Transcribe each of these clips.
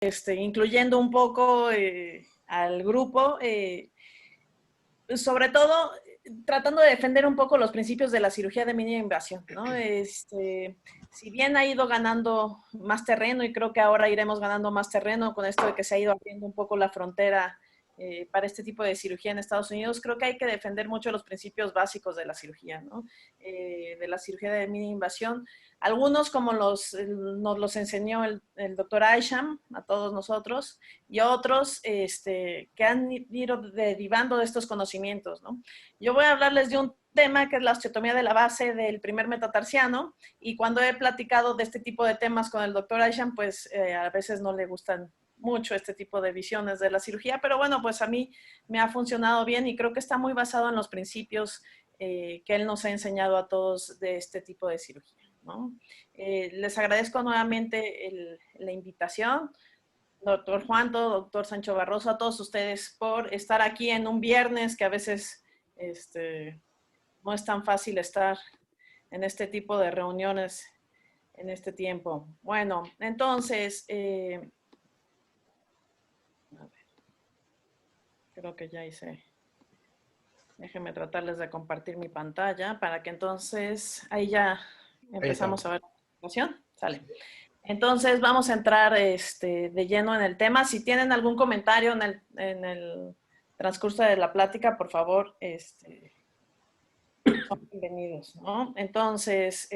incluyendo un poco al grupo, sobre todo tratando de defender un poco los principios de la cirugía de mínima invasión, ¿no? Si bien ha ido ganando más terreno, y creo que ahora iremos ganando más terreno con esto de que se ha ido abriendo un poco la frontera para este tipo de cirugía en Estados Unidos, creo que hay que defender mucho los principios básicos de la cirugía, ¿no? De la cirugía de mínima invasión. Algunos, como nos los enseñó el doctor Isham a todos nosotros, y otros que han ido derivando de estos conocimientos, ¿no? Yo voy a hablarles de un tema que es la osteotomía de la base del primer metatarsiano, y cuando he platicado de este tipo de temas con el doctor Isham, pues a veces no le gustan mucho este tipo de visiones de la cirugía, pero bueno, pues a mí me ha funcionado bien y creo que está muy basado en los principios que él nos ha enseñado a todos de este tipo de cirugía, ¿no? Les agradezco nuevamente la invitación, doctor Juanto, doctor Sancho Barroso, a todos ustedes por estar aquí en un viernes que a veces no es tan fácil estar en este tipo de reuniones en este tiempo. Bueno, entonces, a ver, creo que ya hice. Déjenme tratarles de compartir mi pantalla para que entonces ahí ya Ahí empezamos estamos. a ver la presentación. Sale. Entonces vamos a entrar de lleno en el tema. Si tienen algún comentario en el transcurso de la plática, por favor, son bienvenidos, ¿no? Entonces,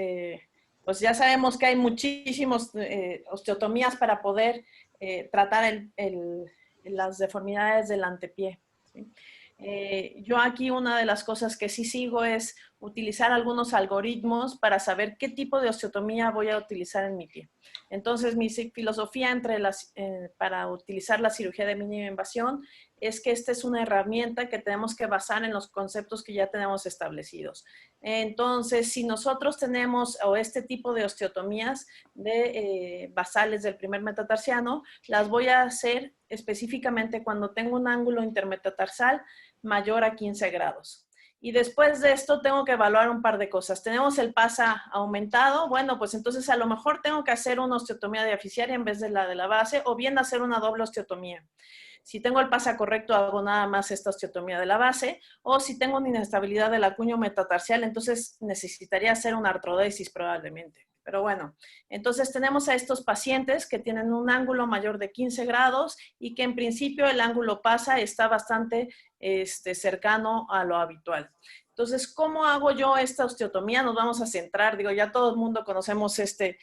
pues ya sabemos que hay muchísimos osteotomías para poder tratar las deformidades del antepié, ¿sí? Yo aquí una de las cosas que sí sigo es utilizar algunos algoritmos para saber qué tipo de osteotomía voy a utilizar en mi pie. Entonces, mi filosofía para utilizar la cirugía de mínima invasión es que esta es una herramienta que tenemos que basar en los conceptos que ya tenemos establecidos. Entonces, si nosotros tenemos este tipo de osteotomías basales del primer metatarsiano, las voy a hacer específicamente cuando tengo un ángulo intermetatarsal mayor a 15 grados. Y después de esto tengo que evaluar un par de cosas. Tenemos el PASA aumentado. Bueno, pues entonces a lo mejor tengo que hacer una osteotomía diaficiaria en vez de la base, o bien hacer una doble osteotomía. Si tengo el PASA correcto, hago nada más esta osteotomía de la base, o si tengo una inestabilidad del acuño metatarsial, entonces necesitaría hacer una artrodesis probablemente. Pero bueno, entonces tenemos a estos pacientes que tienen un ángulo mayor de 15 grados y que en principio el ángulo PASA está bastante cercano a lo habitual. Entonces, ¿cómo hago yo esta osteotomía? Nos vamos a centrar, digo, ya todo el mundo conocemos este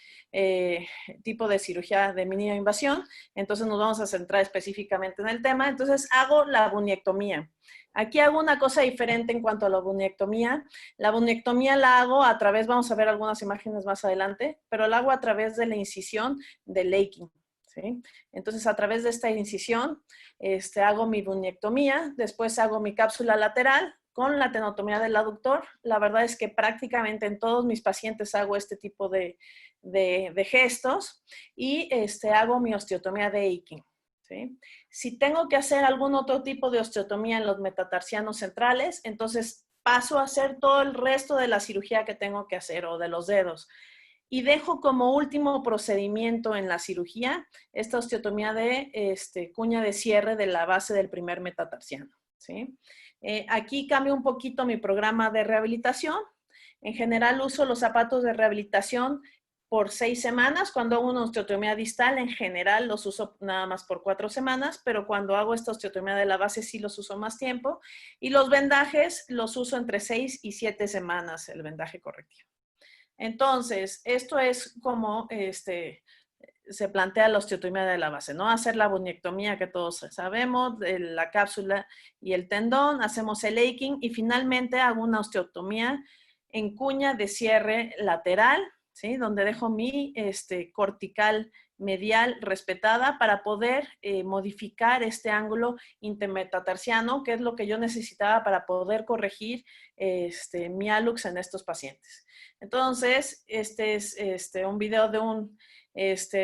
tipo de cirugía de mínima invasión, entonces nos vamos a centrar específicamente en el tema. Entonces, hago la bunectomía. Aquí hago una cosa diferente en cuanto a la bunectomía. La bunectomía la hago a través, vamos a ver algunas imágenes más adelante, pero la hago a través de la incisión de Laking, ¿sí? Entonces, a través de esta incisión, hago mi bunectomía, después hago mi cápsula lateral con la tenotomía del aductor. La verdad es que prácticamente en todos mis pacientes hago este tipo de gestos, y hago mi osteotomía de Aiken, ¿sí? Si tengo que hacer algún otro tipo de osteotomía en los metatarsianos centrales, entonces paso a hacer todo el resto de la cirugía que tengo que hacer, o de los dedos. Y dejo como último procedimiento en la cirugía esta osteotomía de cuña de cierre de la base del primer metatarsiano, ¿sí? Aquí cambio un poquito mi programa de rehabilitación. En general uso los zapatos de rehabilitación por 6 semanas. Cuando hago una osteotomía distal, en general los uso nada más por 4 semanas, pero cuando hago esta osteotomía de la base sí los uso más tiempo. Y los vendajes los uso entre 6 y 7 semanas, el vendaje correctivo. Entonces, esto es como se plantea la osteotomía de la base, ¿no? Hacer la bunectomía que todos sabemos, de la cápsula y el tendón, hacemos el Aiking y finalmente hago una osteotomía en cuña de cierre lateral, ¿sí? Donde dejo mi cortical medial respetada para poder modificar este ángulo intermetatarsiano, que es lo que yo necesitaba para poder corregir mi hallux en estos pacientes. Entonces, este es un video de un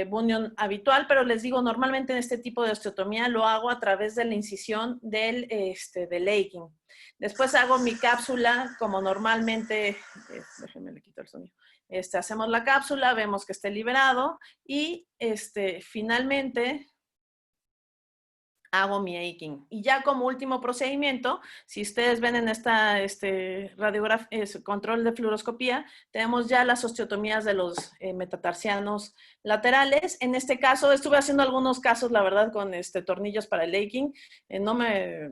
bunion habitual, pero les digo, normalmente en este tipo de osteotomía lo hago a través de la incisión del Aiking. Después hago mi cápsula como normalmente, déjenme le quito el sonido. Hacemos la cápsula, vemos que esté liberado y finalmente hago mi aching. Y ya como último procedimiento, si ustedes ven en esta control de fluoroscopía, tenemos ya las osteotomías de los metatarsianos laterales. En este caso, estuve haciendo algunos casos, la verdad, con tornillos para el aching. No me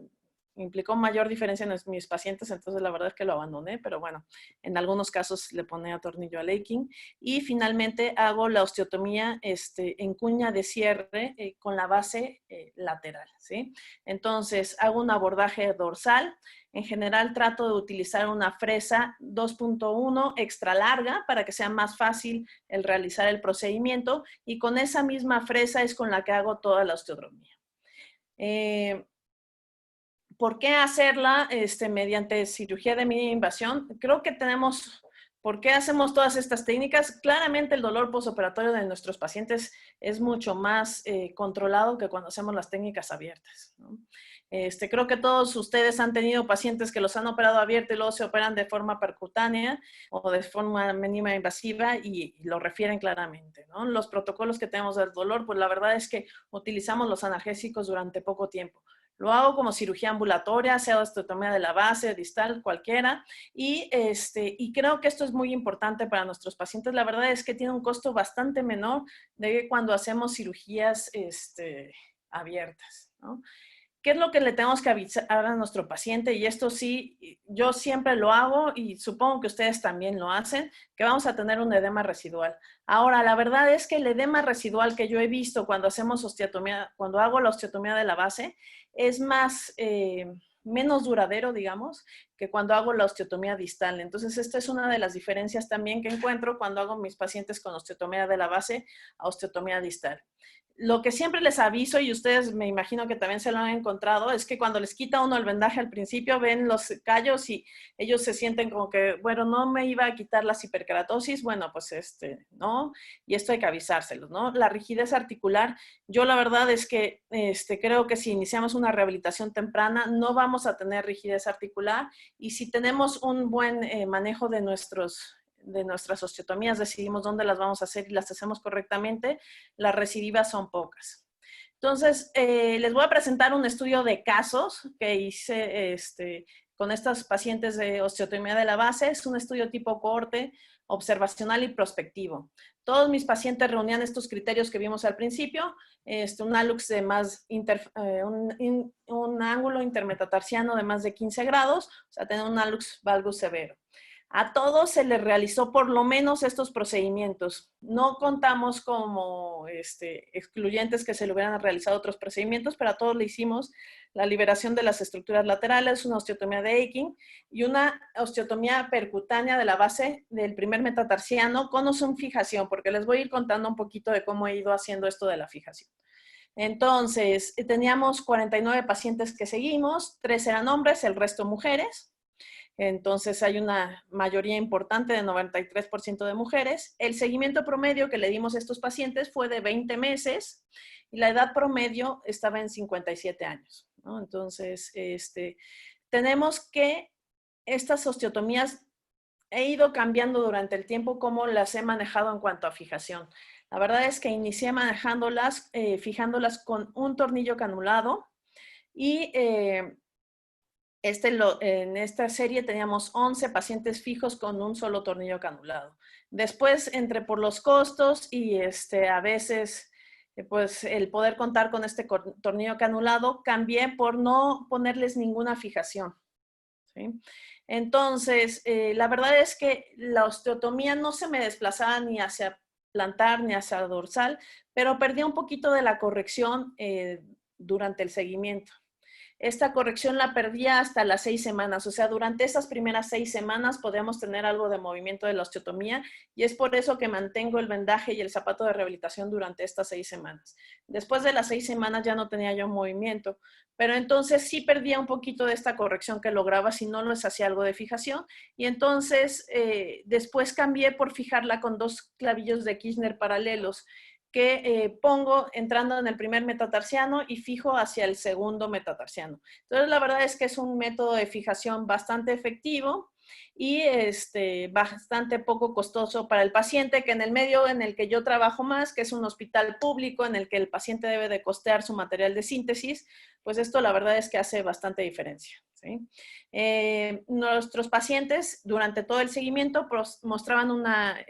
implicó mayor diferencia en mis pacientes, entonces la verdad es que lo abandoné, pero bueno, en algunos casos le ponía tornillo al aching. Y finalmente hago la osteotomía en cuña de cierre con la base lateral, ¿sí? Entonces hago un abordaje dorsal. En general trato de utilizar una fresa 2.1 extra larga para que sea más fácil el realizar el procedimiento, y con esa misma fresa es con la que hago toda la osteotomía. ¿Por qué hacerla mediante cirugía de mínima invasión? Creo que tenemos, ¿por qué hacemos todas estas técnicas? Claramente el dolor postoperatorio de nuestros pacientes es mucho más controlado que cuando hacemos las técnicas abiertas, ¿no? Creo que todos ustedes han tenido pacientes que los han operado abierto y luego se operan de forma percutánea o de forma mínima invasiva y lo refieren claramente, ¿no? Los protocolos que tenemos del dolor, pues la verdad es que utilizamos los analgésicos durante poco tiempo. Lo hago como cirugía ambulatoria, sea osteotomía de la base, distal, cualquiera. Y creo que esto es muy importante para nuestros pacientes. La verdad es que tiene un costo bastante menor de cuando hacemos cirugías abiertas, ¿no? ¿Qué es lo que le tenemos que avisar a nuestro paciente? Y esto sí, yo siempre lo hago y supongo que ustedes también lo hacen, que vamos a tener un edema residual. Ahora, la verdad es que el edema residual que yo he visto cuando hacemos osteotomía, cuando hago la osteotomía de la base, es menos duradero, digamos, que cuando hago la osteotomía distal. Entonces, esta es una de las diferencias también que encuentro cuando hago mis pacientes con osteotomía de la base a osteotomía distal. Lo que siempre les aviso, y ustedes me imagino que también se lo han encontrado, es que cuando les quita uno el vendaje al principio, ven los callos y ellos se sienten como que, bueno, no me iba a quitar la hiperkeratosis, bueno, pues no, y esto hay que avisárselos, ¿no? La rigidez articular, yo la verdad es que creo que si iniciamos una rehabilitación temprana, no vamos a tener rigidez articular, y si tenemos un buen manejo de nuestras osteotomías, decidimos dónde las vamos a hacer y las hacemos correctamente, las recidivas son pocas. Entonces, les voy a presentar un estudio de casos que hice con estas pacientes de osteotomía de la base. Es un estudio tipo cohorte, observacional y prospectivo. Todos mis pacientes reunían estos criterios que vimos al principio, un hallux de un ángulo intermetatarsiano de más de 15 grados, o sea, tener un hallux valgus severo. A todos se les realizó por lo menos estos procedimientos. No contamos como excluyentes que se le hubieran realizado otros procedimientos, pero a todos le hicimos la liberación de las estructuras laterales, una osteotomía de aching y una osteotomía percutánea de la base del primer metatarsiano con o sin fijación, porque les voy a ir contando un poquito de cómo he ido haciendo esto de la fijación. Entonces, teníamos 49 pacientes que seguimos, 3 eran hombres, el resto mujeres. Entonces hay una mayoría importante de 93% de mujeres. El seguimiento promedio que le dimos a estos pacientes fue de 20 meses y la edad promedio estaba en 57 años, ¿no? Entonces, tenemos que estas osteotomías he ido cambiando durante el tiempo cómo las he manejado en cuanto a fijación. La verdad es que inicié manejándolas, fijándolas con un tornillo canulado y en esta serie teníamos 11 pacientes fijos con un solo tornillo canulado. Después, por los costos y a veces pues el poder contar con este tornillo canulado, cambié por no ponerles ninguna fijación, ¿sí? Entonces, la verdad es que la osteotomía no se me desplazaba ni hacia plantar ni hacia dorsal, pero perdí un poquito de la corrección durante el seguimiento. Esta corrección la perdía hasta las 6 semanas, o sea, durante esas primeras 6 semanas podemos tener algo de movimiento de la osteotomía y es por eso que mantengo el vendaje y el zapato de rehabilitación durante estas 6 semanas. Después de las 6 semanas ya no tenía yo movimiento, pero entonces sí perdía un poquito de esta corrección que lograba si no les hacía algo de fijación y entonces después cambié por fijarla con 2 clavillos de Kirchner paralelos que pongo entrando en el primer metatarsiano y fijo hacia el segundo metatarsiano. Entonces, la verdad es que es un método de fijación bastante efectivo y bastante poco costoso para el paciente, que en el medio en el que yo trabajo más, que es un hospital público en el que el paciente debe de costear su material de síntesis, pues esto la verdad es que hace bastante diferencia, ¿sí? Nuestros pacientes durante todo el seguimiento mostraban una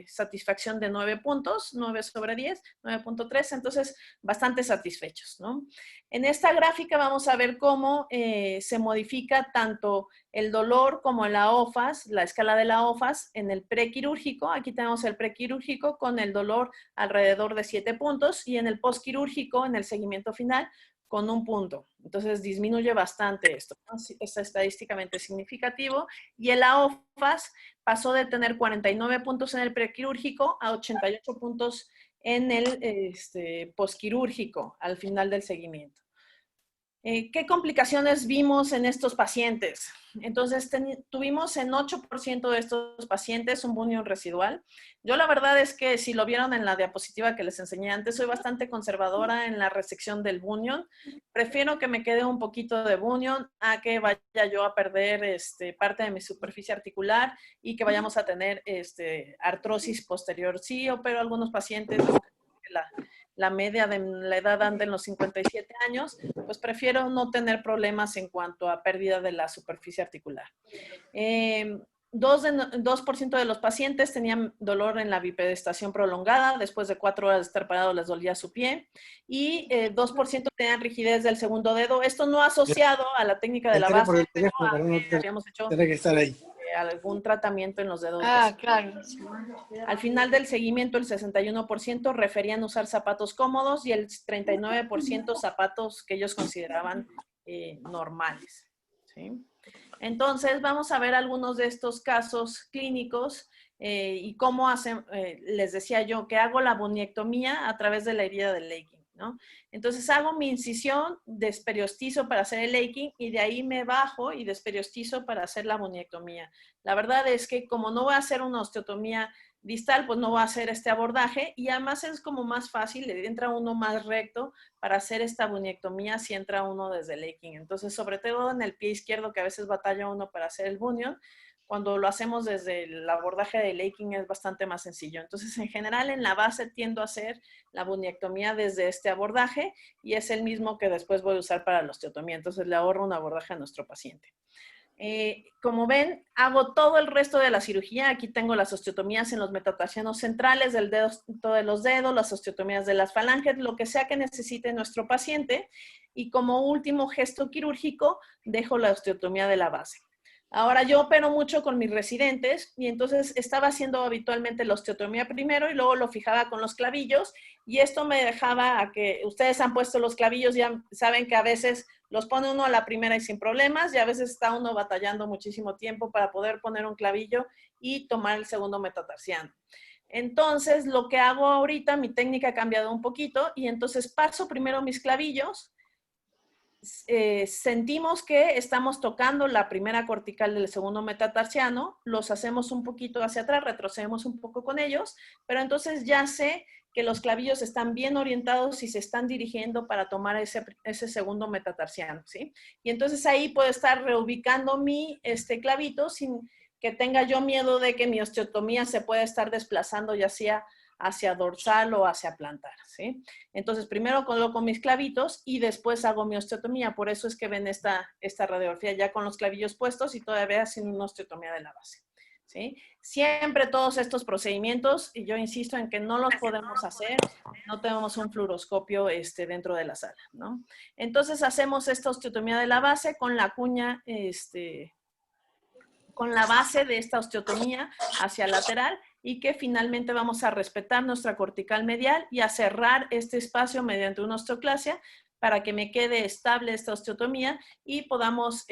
satisfacción de 9 puntos, 9 sobre 10, 9.3, entonces bastante satisfechos, ¿no? En esta gráfica vamos a ver cómo se modifica tanto el dolor como la OFAS, la escala de la OFAS en el prequirúrgico. Aquí tenemos el prequirúrgico con el dolor alrededor de 7 puntos y en el postquirúrgico, en el seguimiento final, con 1 punto. Entonces disminuye bastante esto, ¿no? Es estadísticamente significativo. Y el AOFAS pasó de tener 49 puntos en el prequirúrgico a 88 puntos en el postquirúrgico al final del seguimiento. ¿Qué complicaciones vimos en estos pacientes? Entonces, tuvimos en 8% de estos pacientes un bunion residual. Yo la verdad es que si lo vieron en la diapositiva que les enseñé antes, soy bastante conservadora en la resección del bunion. Prefiero que me quede un poquito de bunion a que vaya yo a perder parte de mi superficie articular y que vayamos a tener artrosis posterior. Sí, opero a algunos pacientes la media de la edad anda en los 57 años, pues prefiero no tener problemas en cuanto a pérdida de la superficie articular. 2% de los pacientes tenían dolor en la bipedestación prolongada, después de 4 horas de estar parado les dolía su pie, y 2% tenían rigidez del segundo dedo. Esto no asociado a la técnica de la base, por el pero teléfono, para no habíamos hecho tener que estar ahí. algún tratamiento en los dedos. Claro. Al final del seguimiento, el 61% referían usar zapatos cómodos y el 39% zapatos que ellos consideraban normales, ¿sí? Entonces, vamos a ver algunos de estos casos clínicos y cómo hacen, les decía yo, que hago la buniectomía a través de la herida del Laking, ¿no? Entonces, hago mi incisión, desperiostizo para hacer el Laking y de ahí me bajo y desperiostizo para hacer la buniectomía. La verdad es que como no voy a hacer una osteotomía distal, pues no va a hacer este abordaje y además es como más fácil, le entra uno más recto para hacer esta buniectomía si entra uno desde el Laking. Entonces, sobre todo en el pie izquierdo, que a veces batalla uno para hacer el bunion, cuando lo hacemos desde el abordaje de Laking es bastante más sencillo. Entonces, en general, en la base tiendo a hacer la buniectomía desde este abordaje y es el mismo que después voy a usar para la osteotomía. Entonces, le ahorro un abordaje a nuestro paciente. Como ven, hago todo el resto de la cirugía. Aquí tengo las osteotomías en los metatarsianos centrales del dedo, de los dedos, las osteotomías de las falanges, lo que sea que necesite nuestro paciente. Y como último gesto quirúrgico, dejo la osteotomía de la base. Ahora yo opero mucho con mis residentes y entonces estaba haciendo habitualmente la osteotomía primero y luego lo fijaba con los clavillos y esto me dejaba a que ustedes han puesto los clavillos, ya saben que a veces los pone uno a la primera y sin problemas y a veces está uno batallando muchísimo tiempo para poder poner un clavillo y tomar el segundo metatarsiano. Entonces lo que hago ahorita, mi técnica ha cambiado un poquito y entonces paso primero mis clavillos. Sentimos que estamos tocando la primera cortical del segundo metatarsiano, los hacemos un poquito hacia atrás, retrocedemos un poco con ellos, pero entonces ya sé que los clavillos están bien orientados y se están dirigiendo para tomar ese segundo metatarsiano, ¿sí? Y entonces ahí puedo estar reubicando mi clavito sin que tenga yo miedo de que mi osteotomía se pueda estar desplazando ya sea hacia dorsal o hacia plantar, ¿sí? Entonces, primero coloco mis clavitos y después hago mi osteotomía. Por eso es que ven esta radiografía ya con los clavillos puestos y todavía sin una osteotomía de la base, ¿sí? Siempre todos estos procedimientos, y yo insisto en que no los podemos hacer, no tenemos un fluoroscopio dentro de la sala, ¿no? Entonces, hacemos esta osteotomía de la base con la cuña, con la base de esta osteotomía hacia lateral y que finalmente vamos a respetar nuestra cortical medial y a cerrar este espacio mediante una osteoclasia para que me quede estable esta osteotomía y podamos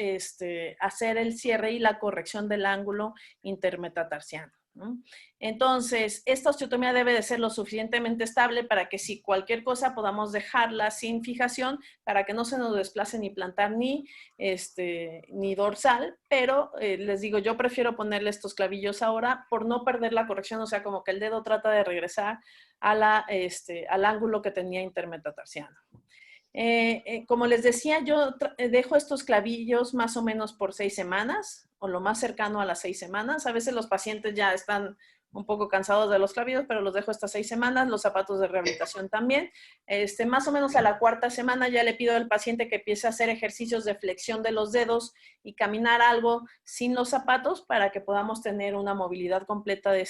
hacer el cierre y la corrección del ángulo intermetatarsiano, ¿no? Entonces, esta osteotomía debe de ser lo suficientemente estable para que si cualquier cosa podamos dejarla sin fijación para que no se nos desplace ni plantar ni dorsal, pero les digo, yo prefiero ponerle estos clavillos ahora por no perder la corrección, o sea, como que el dedo trata de regresar a al ángulo que tenía intermetatarsiano. Como les decía, yo dejo estos clavillos más o menos por 6 semanas o lo más cercano a las 6 semanas. A veces los pacientes ya están un poco cansados de los clavillos, pero los dejo estas 6 semanas, los zapatos de rehabilitación también. Más o menos a la cuarta semana ya le pido al paciente que empiece a hacer ejercicios de flexión de los dedos y caminar algo sin los zapatos para que podamos tener una movilidad completa de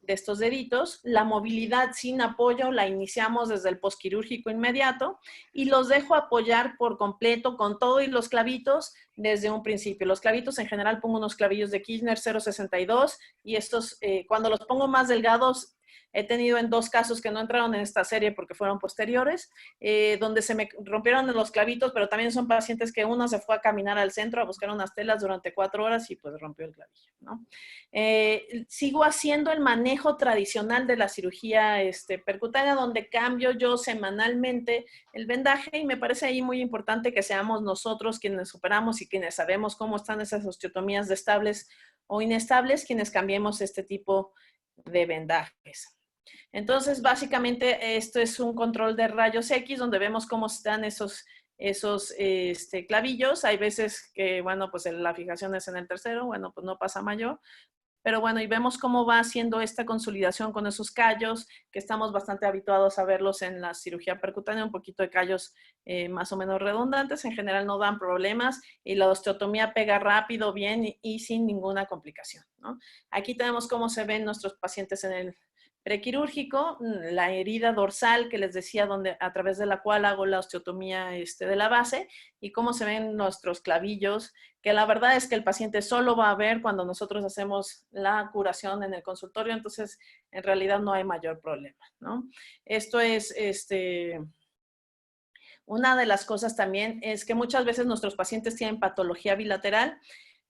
estos deditos. La movilidad sin apoyo la iniciamos desde el posquirúrgico inmediato y los dejo apoyar por completo con todo y los clavitos desde un principio. Los clavitos en general pongo unos clavillos de Kirchner 0.62 y estos cuando los pongo más delgados he tenido en 2 casos que no entraron en esta serie porque fueron posteriores, donde se me rompieron los clavitos, pero también son pacientes que uno se fue a caminar al centro a buscar unas telas durante 4 horas y pues rompió el clavillo, ¿no? Sigo haciendo el manejo tradicional de la cirugía percutánea, donde cambio yo semanalmente el vendaje y me parece ahí muy importante que seamos nosotros quienes superamos y quienes sabemos cómo están esas osteotomías de estables o inestables, quienes cambiemos este tipo de vendajes. Entonces, básicamente, esto es un control de rayos X donde vemos cómo están esos clavillos. Hay veces que, bueno, pues la fijación es en el tercero, bueno, pues no pasa mayor. Pero bueno, y vemos cómo va haciendo esta consolidación con esos callos, que estamos bastante habituados a verlos en la cirugía percutánea, un poquito de callos más o menos redundantes, en general no dan problemas y la osteotomía pega rápido, bien y sin ninguna complicación, ¿no? Aquí tenemos cómo se ven nuestros pacientes en el prequirúrgico, la herida dorsal que les decía, a través de la cual hago la osteotomía de la base, y cómo se ven nuestros clavillos, que la verdad es que el paciente solo va a ver cuando nosotros hacemos la curación en el consultorio, entonces en realidad no hay mayor problema, ¿no? Esto es, una de las cosas también es que muchas veces nuestros pacientes tienen patología bilateral.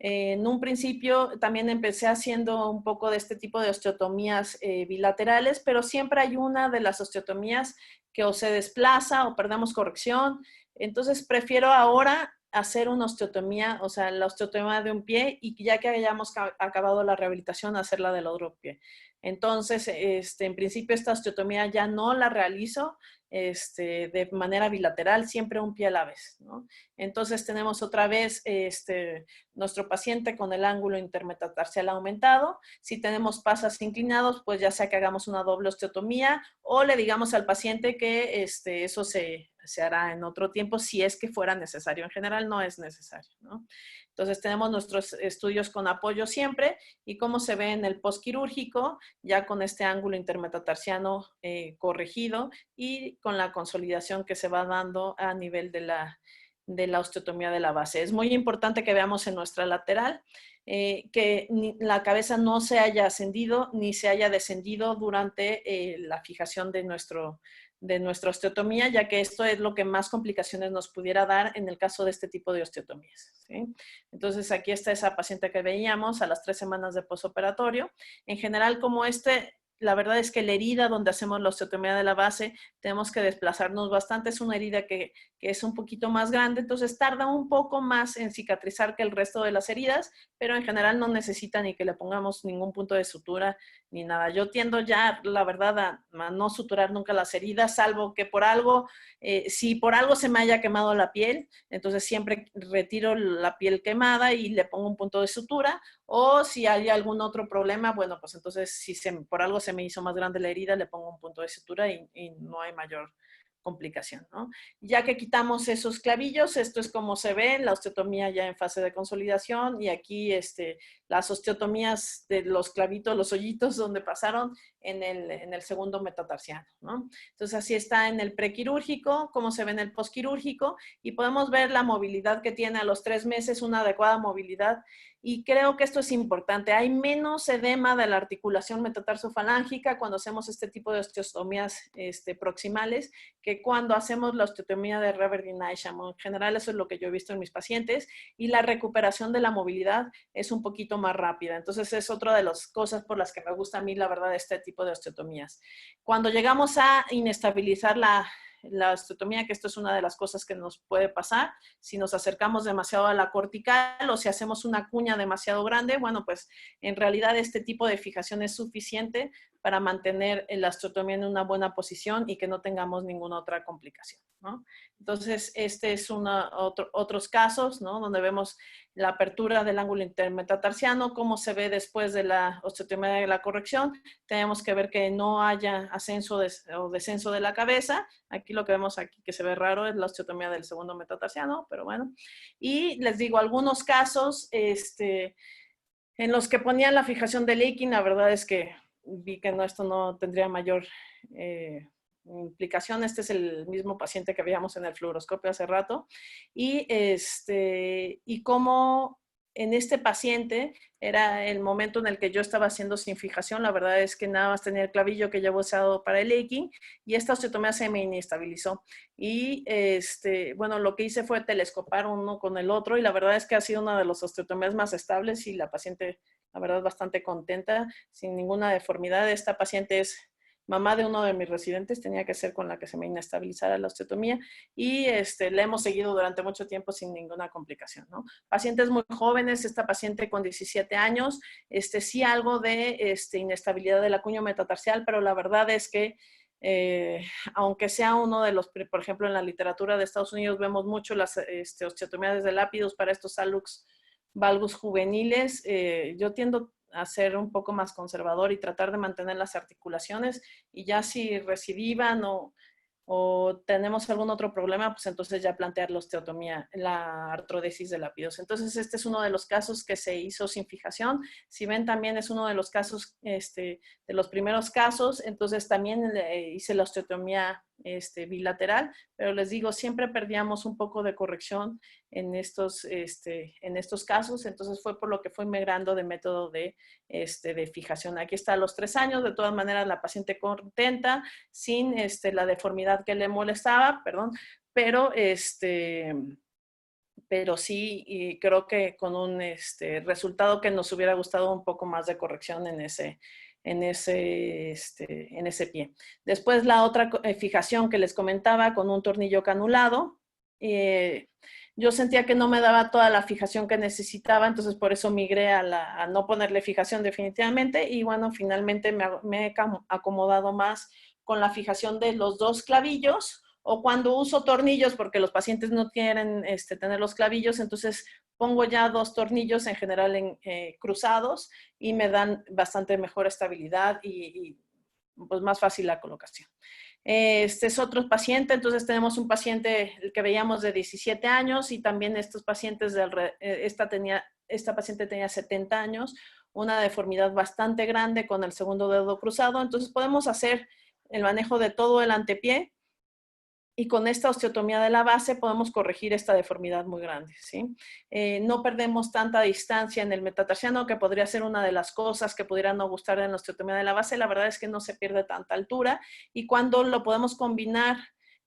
En un principio también empecé haciendo un poco de este tipo de osteotomías bilaterales, pero siempre hay una de las osteotomías que o se desplaza o perdemos corrección. Entonces prefiero ahora hacer una osteotomía, o sea, la osteotomía de un pie y ya que hayamos acabado la rehabilitación, hacerla del otro pie. Entonces, en principio esta osteotomía ya no la realizo de manera bilateral, siempre un pie a la vez, ¿no? Entonces tenemos otra vez nuestro paciente con el ángulo intermetatarsial aumentado. Si tenemos pasas inclinados, pues ya sea que hagamos una doble osteotomía o le digamos al paciente que eso se hará en otro tiempo si es que fuera necesario. En general no es necesario, ¿no? Entonces tenemos nuestros estudios con apoyo siempre y cómo se ve en el postquirúrgico, ya con este ángulo intermetatarsiano corregido y con la consolidación que se va dando a nivel de la osteotomía de la base. Es muy importante que veamos en nuestra lateral que la cabeza no se haya ascendido ni se haya descendido durante la fijación de nuestra osteotomía, ya que esto es lo que más complicaciones nos pudiera dar en el caso de este tipo de osteotomías, ¿sí? Entonces, aquí está esa paciente que veíamos a las 3 semanas de posoperatorio. En general, como la verdad es que la herida donde hacemos la osteotomía de la base, tenemos que desplazarnos bastante. Es una herida que es un poquito más grande, entonces tarda un poco más en cicatrizar que el resto de las heridas, pero en general no necesita ni que le pongamos ningún punto de sutura ni nada. Yo tiendo ya, la verdad, a no suturar nunca las heridas, salvo que por algo, si por algo se me haya quemado la piel, entonces siempre retiro la piel quemada y le pongo un punto de sutura, o si hay algún otro problema, bueno, pues entonces si por algo se me hizo más grande la herida, le pongo un punto de sutura y no hay mayor complicación, ¿no? Ya que quitamos esos clavillos, esto es como se ve, la osteotomía ya en fase de consolidación y aquí las osteotomías de los clavitos, los hoyitos donde pasaron en el segundo metatarsiano, ¿no? Entonces así está en el prequirúrgico, como se ve en el posquirúrgico y podemos ver la movilidad que tiene a los 3 meses, una adecuada movilidad. Y creo que esto es importante. Hay menos edema de la articulación metatarsofalángica cuando hacemos este tipo de osteotomías proximales que cuando hacemos la osteotomía de Reverdine Isham. En general, eso es lo que yo he visto en mis pacientes y la recuperación de la movilidad es un poquito más rápida. Entonces, es otra de las cosas por las que me gusta a mí, la verdad, este tipo de osteotomías. Cuando llegamos a inestabilizar la osteotomía, que esto es una de las cosas que nos puede pasar, si nos acercamos demasiado a la cortical o si hacemos una cuña demasiado grande, bueno, pues en realidad este tipo de fijación es suficiente para mantener la osteotomía en una buena posición y que no tengamos ninguna otra complicación, ¿no? Entonces, este es otros casos, ¿no? Donde vemos la apertura del ángulo intermetatarsiano, cómo se ve después de la osteotomía de la corrección. Tenemos que ver que no haya ascenso o descenso de la cabeza. Aquí lo que vemos aquí que se ve raro es la osteotomía del segundo metatarsiano, pero bueno. Y les digo, algunos casos en los que ponían la fijación del Aikin, la verdad es que vi que esto no tendría mayor implicación. Este es el mismo paciente que veíamos en el fluoroscopio hace rato. Y cómo en este paciente era el momento en el que yo estaba haciendo sin fijación. La verdad es que nada más tenía el clavillo que llevo usado para el Aikin y esta osteotomía se me inestabilizó. Y bueno, lo que hice fue telescopar uno con el otro y la verdad es que ha sido una de las osteotomías más estables y la paciente, la verdad, bastante contenta, sin ninguna deformidad. Esta paciente es mamá de uno de mis residentes, tenía que ser con la que se me inestabilizara la osteotomía y la hemos seguido durante mucho tiempo sin ninguna complicación, ¿no? Pacientes muy jóvenes, esta paciente con 17 años, sí algo de inestabilidad del acuño metatarsial, pero la verdad es que aunque sea uno de los, por ejemplo, en la literatura de Estados Unidos vemos mucho las osteotomías de lápidos para estos hallux valgus juveniles, yo tiendo a ser un poco más conservador y tratar de mantener las articulaciones y ya si recidivan o tenemos algún otro problema, pues entonces ya plantear la osteotomía, la artrodesis de lápidos. Entonces este es uno de los casos que se hizo sin fijación. Si ven también es uno de los casos, de los primeros casos, entonces también hice la osteotomía bilateral, pero les digo, siempre perdíamos un poco de corrección en estos casos, entonces fue por lo que fue migrando de método de fijación. Aquí está a los 3 años, de todas maneras la paciente contenta, sin la deformidad que le molestaba, perdón, pero sí, y creo que con un resultado que nos hubiera gustado un poco más de corrección en ese pie. Después la otra fijación que les comentaba con un tornillo canulado, yo sentía que no me daba toda la fijación que necesitaba, entonces por eso migré a no ponerle fijación definitivamente y bueno, finalmente me he acomodado más con la fijación de los 2 clavillos o cuando uso tornillos porque los pacientes no quieren tener los clavillos, entonces pongo ya 2 tornillos en general cruzados y me dan bastante mejor estabilidad y pues más fácil la colocación. Este es otro paciente, entonces tenemos un paciente el que veíamos de 17 años y también estos pacientes, esta paciente tenía 70 años, una deformidad bastante grande con el segundo dedo cruzado, entonces podemos hacer el manejo de todo el antepié y con esta osteotomía de la base podemos corregir esta deformidad muy grande, ¿sí? No perdemos tanta distancia en el metatarsiano, que podría ser una de las cosas que pudieran no gustar en la osteotomía de la base. La verdad es que no se pierde tanta altura y cuando lo podemos combinar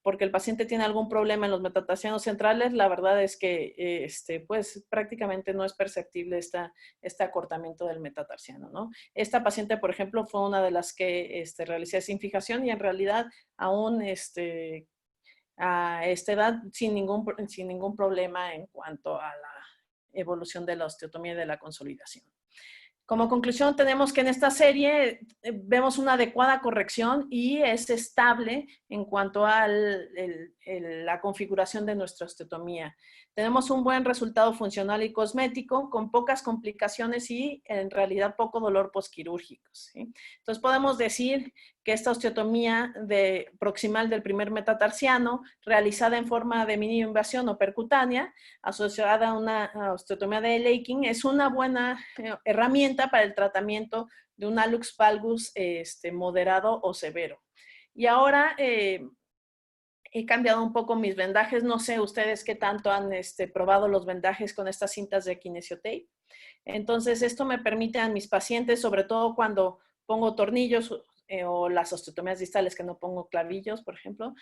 porque el paciente tiene algún problema en los metatarsianos centrales, la verdad es que pues prácticamente no es perceptible este acortamiento del metatarsiano, ¿no? Esta paciente, por ejemplo, fue una de las que realicé sin fijación y en realidad aún a esta edad sin ningún problema en cuanto a la evolución de la osteotomía y de la consolidación. Como conclusión, tenemos que en esta serie vemos una adecuada corrección y es estable en cuanto a la configuración de nuestra osteotomía. Tenemos un buen resultado funcional y cosmético con pocas complicaciones y en realidad poco dolor posquirúrgico, ¿sí? Entonces podemos decir que esta osteotomía proximal del primer metatarsiano, realizada en forma de mini invasión o percutánea, asociada a una osteotomía de Aikin, es una buena herramienta para el tratamiento de un hallux valgus moderado o severo. Y ahora he cambiado un poco mis vendajes. No sé ustedes qué tanto han probado los vendajes con estas cintas de kinesiotape. Entonces, esto me permite a mis pacientes, sobre todo cuando pongo tornillos o las osteotomías distales que no pongo clavillos, por ejemplo,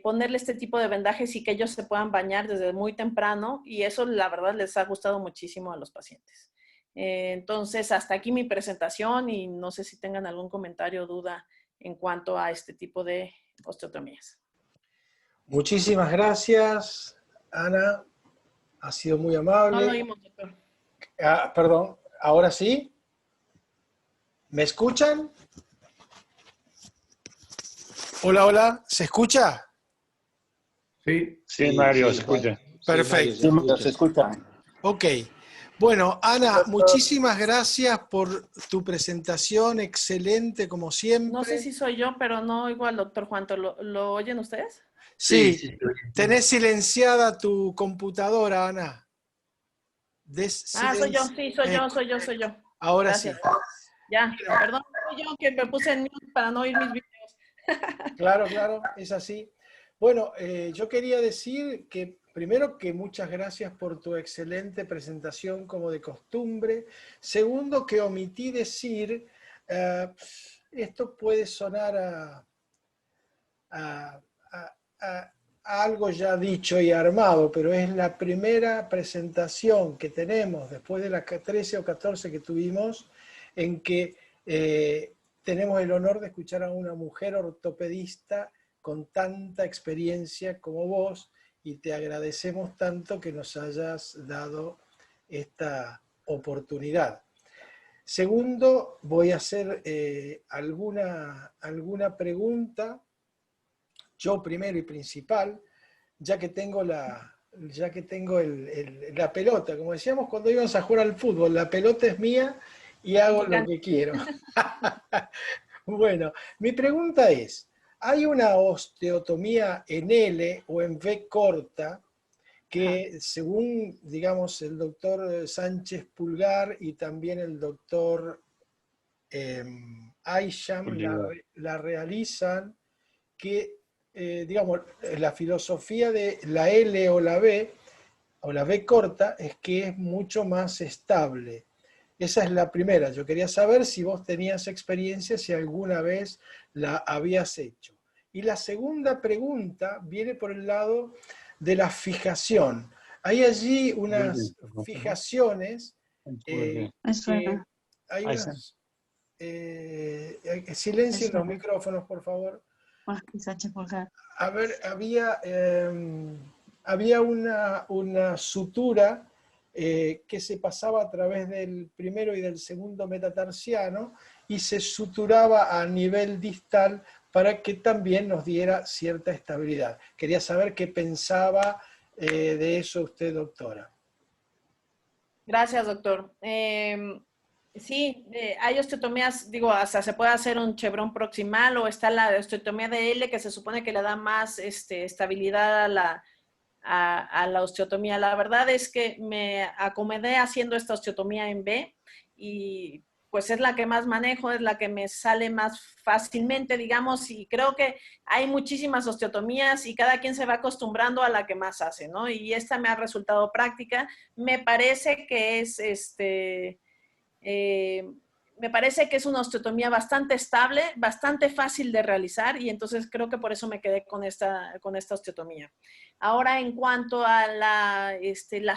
ponerle este tipo de vendajes y que ellos se puedan bañar desde muy temprano y eso la verdad les ha gustado muchísimo a los pacientes. Entonces, hasta aquí mi presentación y no sé si tengan algún comentario o duda en cuanto a este tipo de osteotomías. Muchísimas gracias, Ana. Ha sido muy amable. No lo oímos, doctor. Perdón, ¿ahora sí? ¿Me escuchan? Hola, hola, ¿se escucha? Sí, Sí, Mario, se escucha. Perfecto. Sí, Mario, se escucha. Ok. Bueno, Ana, Doctor, muchísimas gracias por tu presentación, excelente como no sé siempre. si soy yo, pero no oigo al doctor Juanto. ¿Lo oyen ustedes? Sí, Sí, sí. tenés silenciada tu computadora, Ana. Ah, soy yo, Silencio. sí, soy yo. Ahora sí. Gracias. Ya, perdón, soy yo que me puse en mute para no oír mis videos. Claro, claro, es así. Bueno, yo quería decir que primero que muchas gracias por tu excelente presentación como de costumbre. Segundo, que omití decir, eh, esto puede sonar a- a- a algo ya dicho y armado, pero es la primera presentación que tenemos después de las 13 o 14 que tuvimos en que tenemos el honor de escuchar a una mujer ortopedista con tanta experiencia como vos y te agradecemos tanto que nos hayas dado esta oportunidad. Segundo, voy a hacer alguna pregunta yo primero y principal, ya que tengo la pelota, como decíamos cuando íbamos a jugar al fútbol, la pelota es mía y ¿En hago qué lo cancha? que quiero. Bueno, mi pregunta es, ¿hay una osteotomía en L o en V corta Ajá. que según, digamos, el doctor Sánchez Pulgar y también el doctor Aisham la realizan que, digamos, la filosofía de la L o la B corta es que es mucho más estable? Esa es la primera. Yo quería saber si vos tenías experiencia, si alguna vez la habías hecho. Y la segunda pregunta viene por el lado de la fijación. Hay allí unas fijaciones que hay unas... silencien los micrófonos, por favor. A ver, había una sutura que se pasaba a través del primero y del segundo metatarsiano y se suturaba a nivel distal para que también nos diera cierta estabilidad. Quería saber qué pensaba de eso usted, doctora. Gracias, doctor. Sí, hay osteotomías, digo, hasta se puede hacer un chevrón proximal o está la osteotomía de L que se supone que le da más estabilidad a la osteotomía. La verdad es que me acomodé haciendo esta osteotomía en B y pues es la que más manejo, es la que me sale más fácilmente, digamos, y creo que hay muchísimas osteotomías y cada quien se va acostumbrando a la que más hace, ¿no? Y esta me ha resultado práctica. Me parece que es eh, me parece que es una osteotomía bastante estable, bastante fácil de realizar y entonces creo que por eso me quedé con esta osteotomía. Ahora, en cuanto a la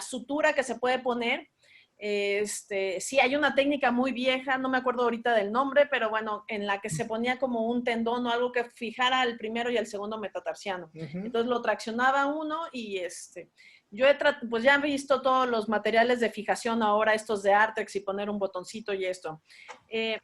sutura que se puede poner, sí, hay una técnica muy vieja, no me acuerdo ahorita del nombre, pero bueno, en la que se ponía como un tendón o algo que fijara el primero y el segundo metatarsiano. Entonces lo traccionaba uno y yo pues ya he visto todos los materiales de fijación ahora, estos de Artex y poner un botoncito y esto. Eh,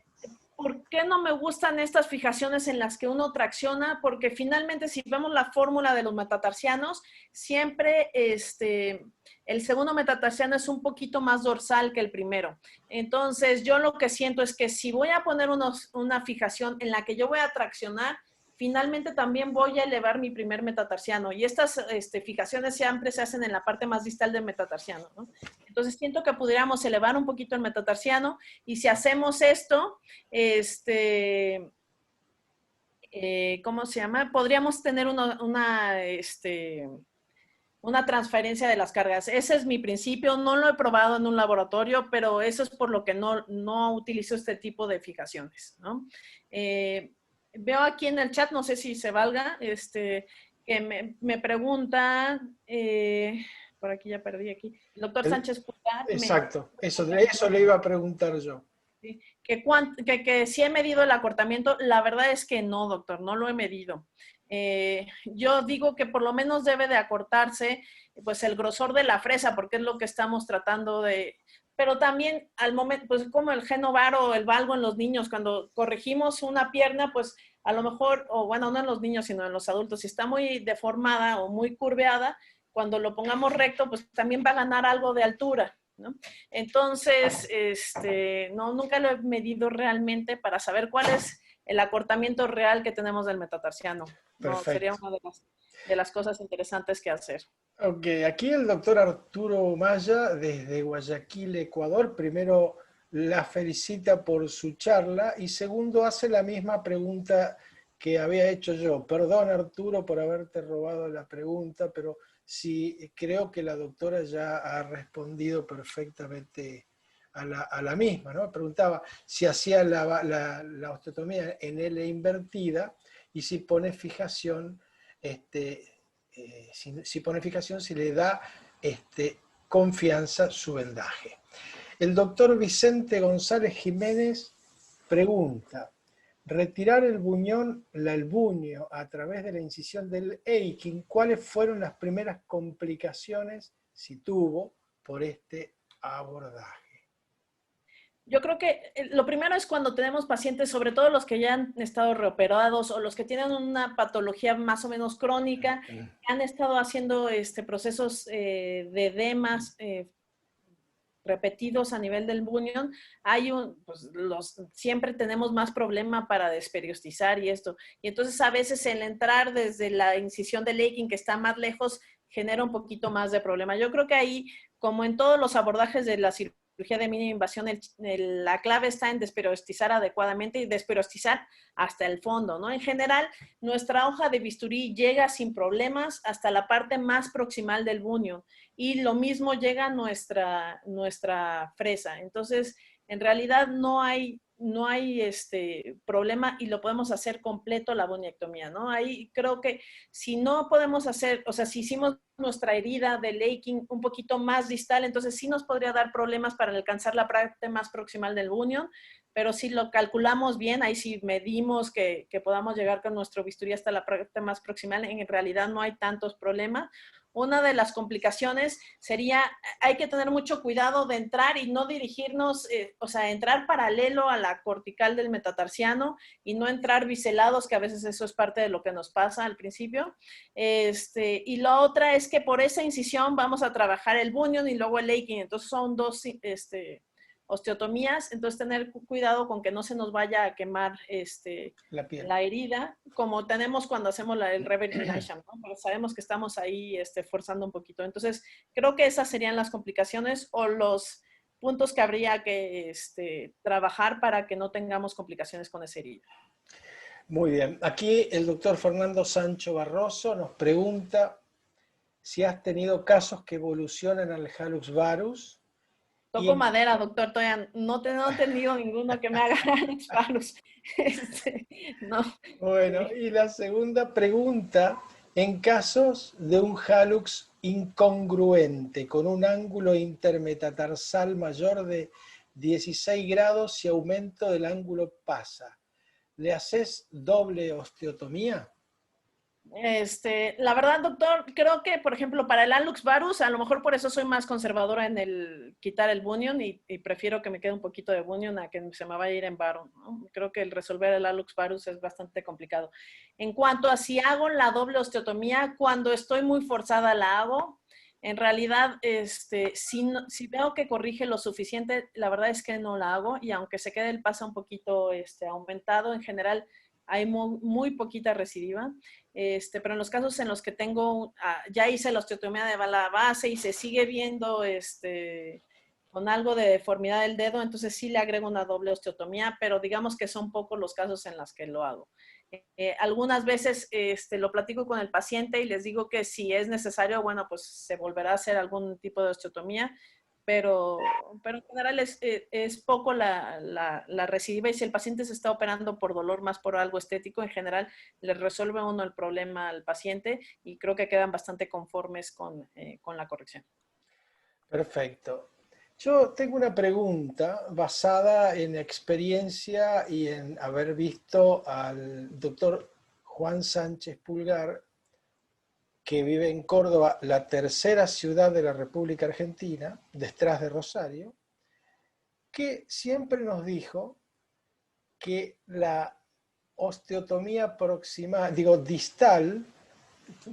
¿Por qué no me gustan estas fijaciones en las que uno tracciona? Porque finalmente si vemos la fórmula de los metatarsianos, siempre el segundo metatarsiano es un poquito más dorsal que el primero. Entonces yo lo que siento es que si voy a poner una fijación en la que yo voy a traccionar, finalmente también voy a elevar mi primer metatarsiano. Y estas fijaciones siempre se hacen en la parte más distal del metatarsiano, ¿no? Entonces siento que pudiéramos elevar un poquito el metatarsiano y si hacemos esto, ¿cómo se llama? Podríamos tener una transferencia de las cargas. Ese es mi principio, no lo he probado en un laboratorio, pero eso es por lo que no utilizo este tipo de fijaciones, ¿no? Veo aquí en el chat, no sé si se valga, que me pregunta, por aquí ya perdí aquí, el doctor Sánchez Pulgar me Exacto, eso le iba a preguntar yo. ¿sí? Que si he medido el acortamiento, la verdad es que no, doctor, no lo he medido. Yo digo que por lo menos debe de acortarse pues el grosor de la fresa, porque es lo que estamos tratando pero también al momento, pues como el genovar o el valgo en los niños, cuando corregimos una pierna, pues a lo mejor, o bueno, no en los niños, sino en los adultos, si está muy deformada o muy curveada, cuando lo pongamos recto, pues también va a ganar algo de altura, ¿no? Entonces, no, nunca lo he medido realmente para saber cuál es el acortamiento real que tenemos del metatarsiano. No, sería Perfecto. una de las cosas interesantes que hacer. Ok, aquí el doctor Arturo Maya, desde Guayaquil, Ecuador, primero la felicita por su charla y segundo hace la misma pregunta que había hecho yo. Perdón, Arturo, por haberte robado la pregunta, pero sí creo que la doctora ya ha respondido perfectamente a la misma, ¿no? Preguntaba si hacía la osteotomía en L invertida y si pone fijación, si pone fijación, si le da confianza su vendaje. El doctor Vicente González Jiménez pregunta, retirar el buñón, el buño a través de la incisión del Eiking, ¿cuáles fueron las primeras complicaciones, si tuvo, por este abordaje? Yo creo que lo primero es cuando tenemos pacientes, sobre todo los que ya han estado reoperados o los que tienen una patología más o menos crónica, que han estado haciendo procesos de edemas repetidos a nivel del bunion, pues siempre tenemos más problema para desperiostizar y esto. Y entonces a veces el entrar desde la incisión del Eiking, que está más lejos, genera un poquito más de problema. Yo creo que ahí, como en todos los abordajes de la cirugía de mínima invasión, la clave está en desperiostizar adecuadamente y desperiostizar hasta el fondo, ¿no? En general, nuestra hoja de bisturí llega sin problemas hasta la parte más proximal del bunion y lo mismo llega a nuestra fresa. Entonces, en realidad no hay problema y lo podemos hacer completo la buniectomía, ¿no? Ahí creo que si no podemos hacer, o sea, si hicimos nuestra herida de Eiking un poquito más distal, entonces sí nos podría dar problemas para alcanzar la parte más proximal del bunion, pero si lo calculamos bien, ahí sí medimos que podamos llegar con nuestro bisturí hasta la parte más proximal, en realidad no hay tantos problemas. Una de las complicaciones sería, hay que tener mucho cuidado de entrar y no dirigirnos, o sea, entrar paralelo a la cortical del metatarsiano y no entrar biselados, que a veces eso es parte de lo que nos pasa al principio. Y la otra es que por esa incisión vamos a trabajar el bunion y luego el Eiking. Entonces son dos osteotomías, entonces tener cuidado con que no se nos vaya a quemar la herida, como tenemos cuando hacemos el reverse, ¿no? Pero sabemos que estamos ahí forzando un poquito. Entonces, creo que esas serían las complicaciones o los puntos que habría que trabajar para que no tengamos complicaciones con esa herida. Muy bien. Aquí el doctor Fernando Sancho Barroso nos pregunta si has tenido casos que evolucionan al hallux varus. Toco madera, doctor, todavía no he tenido ninguno que me haga hallux varus. No. Bueno, y la segunda pregunta, en casos de un hallux incongruente, con un ángulo intermetatarsal mayor de 16 grados y aumento del ángulo pasa, ¿le haces doble osteotomía? La verdad, doctor, creo que, por ejemplo, para el hallux varus, a lo mejor por eso soy más conservadora en el quitar el bunion y prefiero que me quede un poquito de bunion a que se me vaya a ir en varus, ¿no? Creo que el resolver el hallux varus es bastante complicado. En cuanto a si hago la doble osteotomía, cuando estoy muy forzada la hago. En realidad, si veo que corrige lo suficiente, la verdad es que no la hago y aunque se quede el pasa un poquito aumentado, en general hay muy poquita recidiva. Pero en los casos en los que ya hice la osteotomía de la base y se sigue viendo con algo de deformidad del dedo, entonces sí le agrego una doble osteotomía, pero digamos que son pocos los casos en los que lo hago. Algunas veces lo platico con el paciente y les digo que si es necesario, bueno, pues se volverá a hacer algún tipo de osteotomía, pero en general es poco la recidiva y si el paciente se está operando por dolor más por algo estético, en general le resuelve uno el problema al paciente y creo que quedan bastante conformes con la corrección. Perfecto. Yo tengo una pregunta basada en experiencia y en haber visto al doctor Juan Sánchez Pulgar, que vive en Córdoba, la tercera ciudad de la República Argentina, detrás de Rosario, que siempre nos dijo que la osteotomía proximal, distal,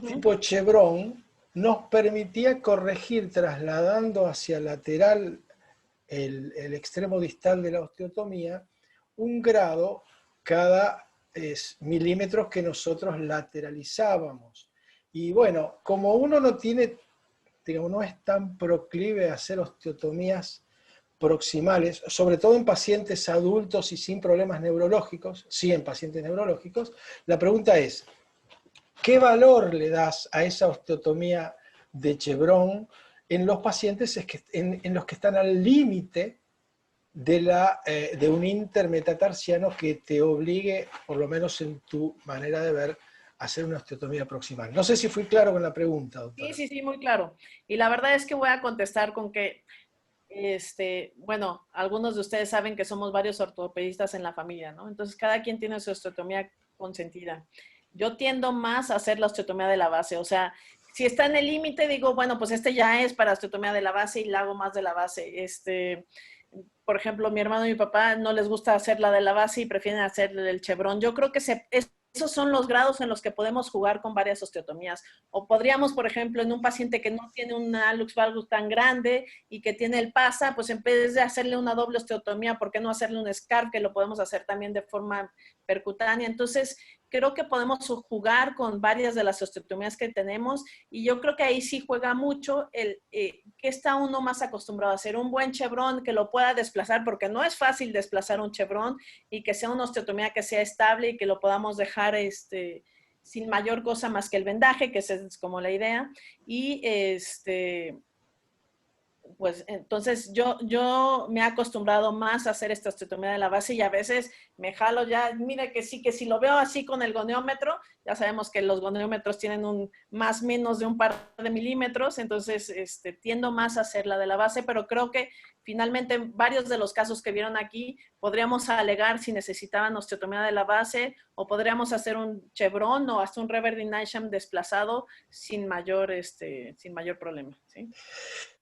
tipo Chevron, nos permitía corregir trasladando hacia lateral el extremo distal de la osteotomía, un grado cada milímetros que nosotros lateralizábamos. Y bueno, como uno no tiene, digamos, no es tan proclive a hacer osteotomías proximales, sobre todo en pacientes adultos y sin problemas neurológicos, sí en pacientes neurológicos, la pregunta es, ¿qué valor le das a esa osteotomía de Chevron en los pacientes en los que están al límite de un intermetatarsiano que te obligue, por lo menos en tu manera de ver, a hacer una osteotomía proximal? No sé si fui claro con la pregunta, doctora. Sí, sí, sí, muy claro. Y la verdad es que voy a contestar con que, bueno, algunos de ustedes saben que somos varios ortopedistas en la familia, ¿no? Entonces, cada quien tiene su osteotomía consentida. Yo tiendo más a hacer la osteotomía de la base, o sea, si está en el límite, digo, bueno, pues este ya es para osteotomía de la base y la hago más de la base. Por ejemplo, mi hermano y mi papá no les gusta hacer la de la base y prefieren hacer el Chevron. Yo creo que esos son los grados en los que podemos jugar con varias osteotomías. O podríamos, por ejemplo, en un paciente que no tiene una hallux valgus tan grande y que tiene el PASA, pues en vez de hacerle una doble osteotomía, ¿por qué no hacerle un SCARF, que lo podemos hacer también de forma percutánea? Entonces, creo que podemos jugar con varias de las osteotomías que tenemos y yo creo que ahí sí juega mucho que está uno más acostumbrado a hacer un buen Chevron que lo pueda desplazar, porque no es fácil desplazar un Chevron, y que sea una osteotomía que sea estable y que lo podamos dejar sin mayor cosa más que el vendaje, que esa es como la idea. Y pues entonces yo me he acostumbrado más a hacer esta osteotomía de la base y a veces me jalo ya, mire que si lo veo así con el goniómetro, ya sabemos que los goniómetros tienen un más menos de un par de milímetros, entonces tiendo más a hacer la de la base, pero creo que finalmente varios de los casos que vieron aquí podríamos alegar si necesitaban osteotomía de la base o podríamos hacer un Chevron o hasta un Reverdin Isham desplazado sin mayor problema, ¿sí?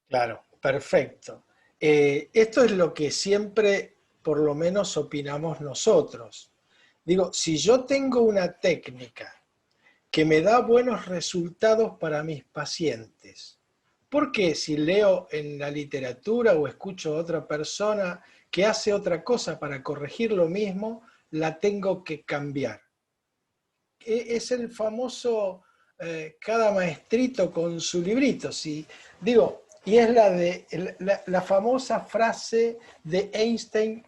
Claro, perfecto. Esto es lo que siempre, por lo menos, opinamos nosotros. Digo, si yo tengo una técnica que me da buenos resultados para mis pacientes, ¿por qué si leo en la literatura o escucho a otra persona que hace otra cosa para corregir lo mismo, la tengo que cambiar? Es el famoso cada maestrito con su librito, ¿sí? Digo, y es la famosa frase de Einstein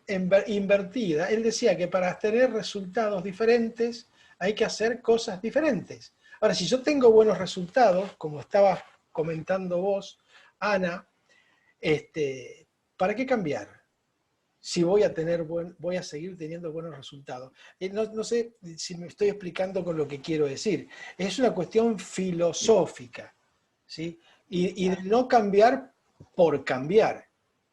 invertida. Él decía que para tener resultados diferentes hay que hacer cosas diferentes. Ahora, si yo tengo buenos resultados, como estabas comentando vos, Ana, ¿para qué cambiar? Si voy a seguir teniendo buenos resultados. No sé si me estoy explicando con lo que quiero decir. Es una cuestión filosófica, ¿sí? Y de no cambiar por cambiar.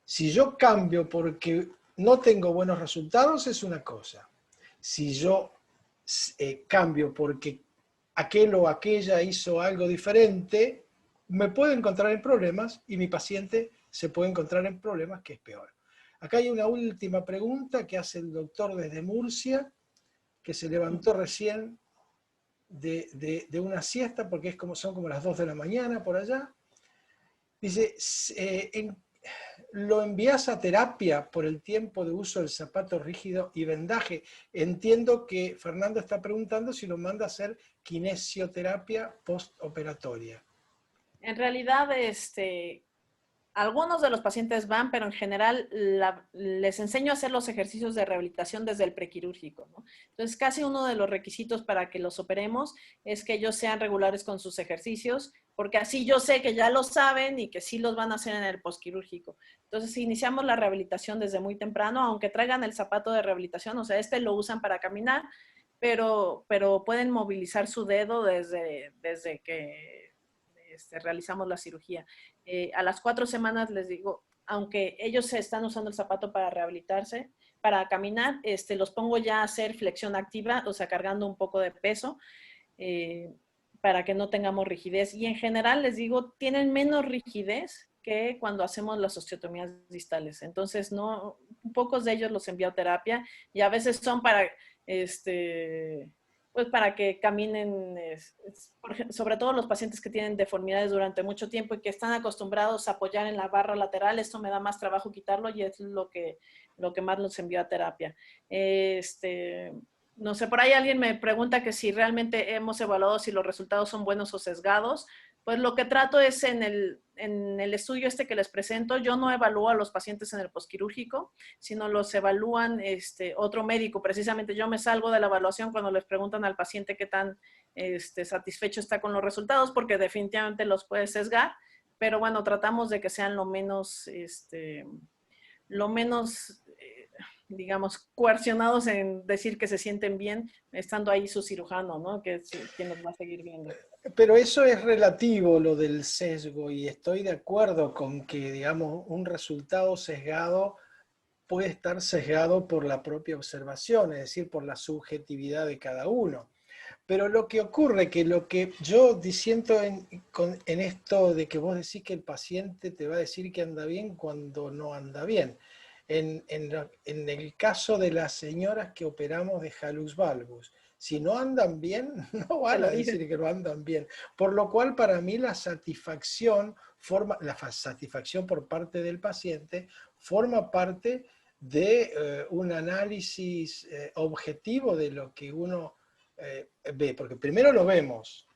Si yo cambio porque no tengo buenos resultados, es una cosa. Si yo cambio porque aquel o aquella hizo algo diferente, me puedo encontrar en problemas y mi paciente se puede encontrar en problemas que es peor. Acá hay una última pregunta que hace el doctor desde Murcia, que se levantó recién de una siesta, porque son como las 2 de la mañana por allá. Dice, ¿lo envías a terapia por el tiempo de uso del zapato rígido y vendaje? Entiendo que Fernando está preguntando si lo manda a hacer kinesioterapia postoperatoria. En realidad, algunos de los pacientes van, pero en general les enseño a hacer los ejercicios de rehabilitación desde el prequirúrgico, ¿no? Entonces, casi uno de los requisitos para que los operemos es que ellos sean regulares con sus ejercicios, porque así yo sé que ya lo saben y que sí los van a hacer en el postquirúrgico. Entonces, iniciamos la rehabilitación desde muy temprano, aunque traigan el zapato de rehabilitación, o sea, lo usan para caminar, pero pueden movilizar su dedo desde que realizamos la cirugía. A las 4 semanas les digo, aunque ellos están usando el zapato para rehabilitarse, para caminar, los pongo ya a hacer flexión activa, o sea, cargando un poco de peso, para que no tengamos rigidez. Y en general, les digo, tienen menos rigidez que cuando hacemos las osteotomías distales. Entonces, no, pocos de ellos los envío a terapia y a veces son para, pues para que caminen, sobre todo los pacientes que tienen deformidades durante mucho tiempo y que están acostumbrados a apoyar en la barra lateral. Esto me da más trabajo quitarlo y es lo que más los envío a terapia. No sé, por ahí alguien me pregunta que si realmente hemos evaluado si los resultados son buenos o sesgados. Pues lo que trato es en el estudio que les presento, yo no evalúo a los pacientes en el posquirúrgico, sino los evalúan otro médico. Precisamente yo me salgo de la evaluación cuando les preguntan al paciente qué tan satisfecho está con los resultados, porque definitivamente los puede sesgar, pero bueno, tratamos de que sean lo menos, digamos, coercionados en decir que se sienten bien, estando ahí su cirujano, ¿no? Que es quien nos va a seguir viendo. Pero eso es relativo, lo del sesgo, y estoy de acuerdo con que, digamos, un resultado sesgado puede estar sesgado por la propia observación, es decir, por la subjetividad de cada uno. Pero lo que ocurre, que lo que yo disiento en esto de que vos decís que el paciente te va a decir que anda bien cuando no anda bien. En el caso de las señoras que operamos de hallux valgus, si no andan bien, no van a decir que no andan bien. Por lo cual, para mí, la satisfacción por parte del paciente forma parte de un análisis objetivo de lo que uno ve. Porque primero lo vemos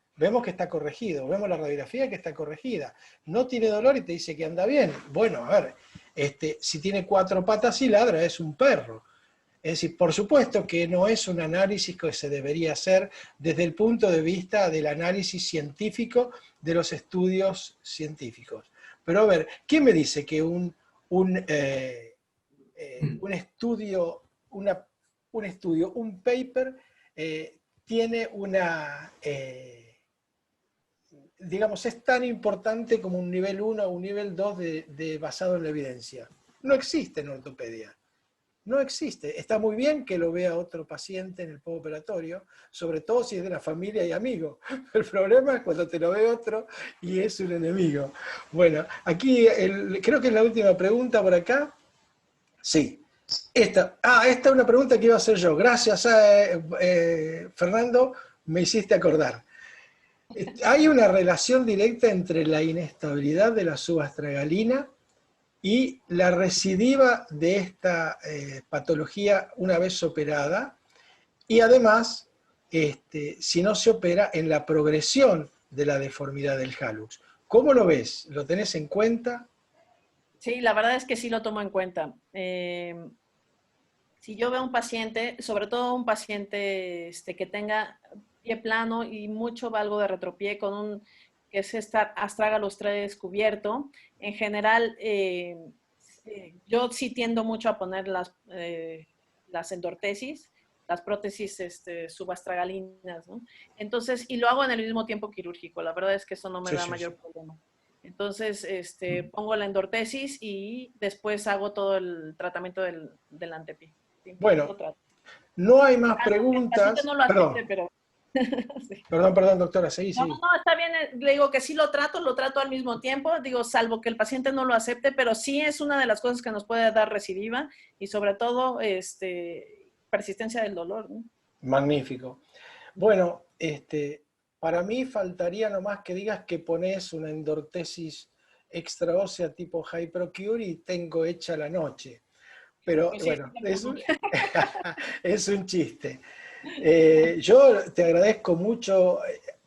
que está corregido, vemos la radiografía que está corregida, no tiene dolor y te dice que anda bien. Bueno, a ver, si tiene 4 patas y ladra, es un perro. Es decir, por supuesto que no es un análisis que se debería hacer desde el punto de vista del análisis científico de los estudios científicos. Pero a ver, ¿quién me dice que un estudio, un paper, tiene una, digamos, es tan importante como un nivel 1 o un nivel 2 de basado en la evidencia? No existe en ortopedia. No existe. Está muy bien que lo vea otro paciente en el postoperatorio, sobre todo si es de la familia y amigo. El problema es cuando te lo ve otro y es un enemigo. Bueno, aquí creo que es la última pregunta por acá. Sí. Esta es una pregunta que iba a hacer yo. Gracias, Fernando, me hiciste acordar. Hay una relación directa entre la inestabilidad de la subastragalina y la recidiva de esta patología una vez operada, y además, si no se opera, en la progresión de la deformidad del hallux. ¿Cómo lo ves? ¿Lo tenés en cuenta? Sí, la verdad es que sí lo tomo en cuenta. Si yo veo un paciente, sobre todo un paciente que tenga pie plano y mucho valgo de retropié con que es astragalus 3 cubierto, en general yo sí tiendo mucho a poner las endortesis, las prótesis subastragalinas, ¿no? Entonces, y lo hago en el mismo tiempo quirúrgico, la verdad es que eso no me da mayor problema. Entonces, pongo la endortesis y después hago todo el tratamiento del antepié. Sí, bueno, no hay más preguntas. No lo acepte, pero... sí. Perdón, doctora, seguí. No, está bien, le digo que sí lo trato al mismo tiempo, digo, salvo que el paciente no lo acepte, pero sí es una de las cosas que nos puede dar recidiva y sobre todo, persistencia del dolor, ¿no? Magnífico. Bueno, para mí faltaría nomás que digas que pones una endortesis extraósea tipo Hypercure y tengo hecha la noche. Pero sí, bueno, es un chiste. Yo te agradezco mucho,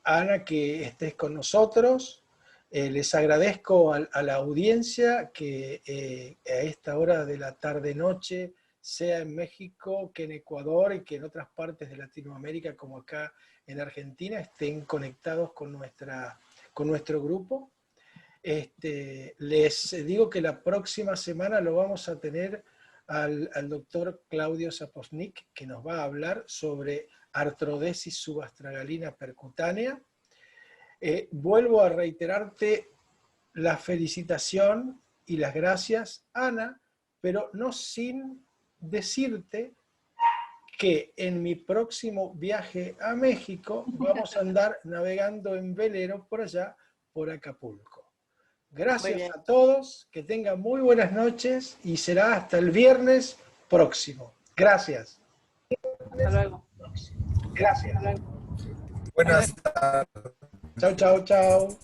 Ana, que estés con nosotros. Les agradezco a la audiencia que a esta hora de la tarde-noche, sea en México que en Ecuador y que en otras partes de Latinoamérica como acá en Argentina, estén conectados con nuestro grupo. Les digo que la próxima semana lo vamos a tener al doctor Claudio Saposnik, que nos va a hablar sobre artrodesis subastragalina percutánea. Vuelvo a reiterarte la felicitación y las gracias, Ana, pero no sin decirte que en mi próximo viaje a México vamos a andar navegando en velero por allá, por Acapulco. Muy Gracias bien. a todos, que tengan muy buenas noches y será hasta el viernes próximo. Gracias. Hasta luego. Gracias. Buenas tardes. Chau, chau, chau.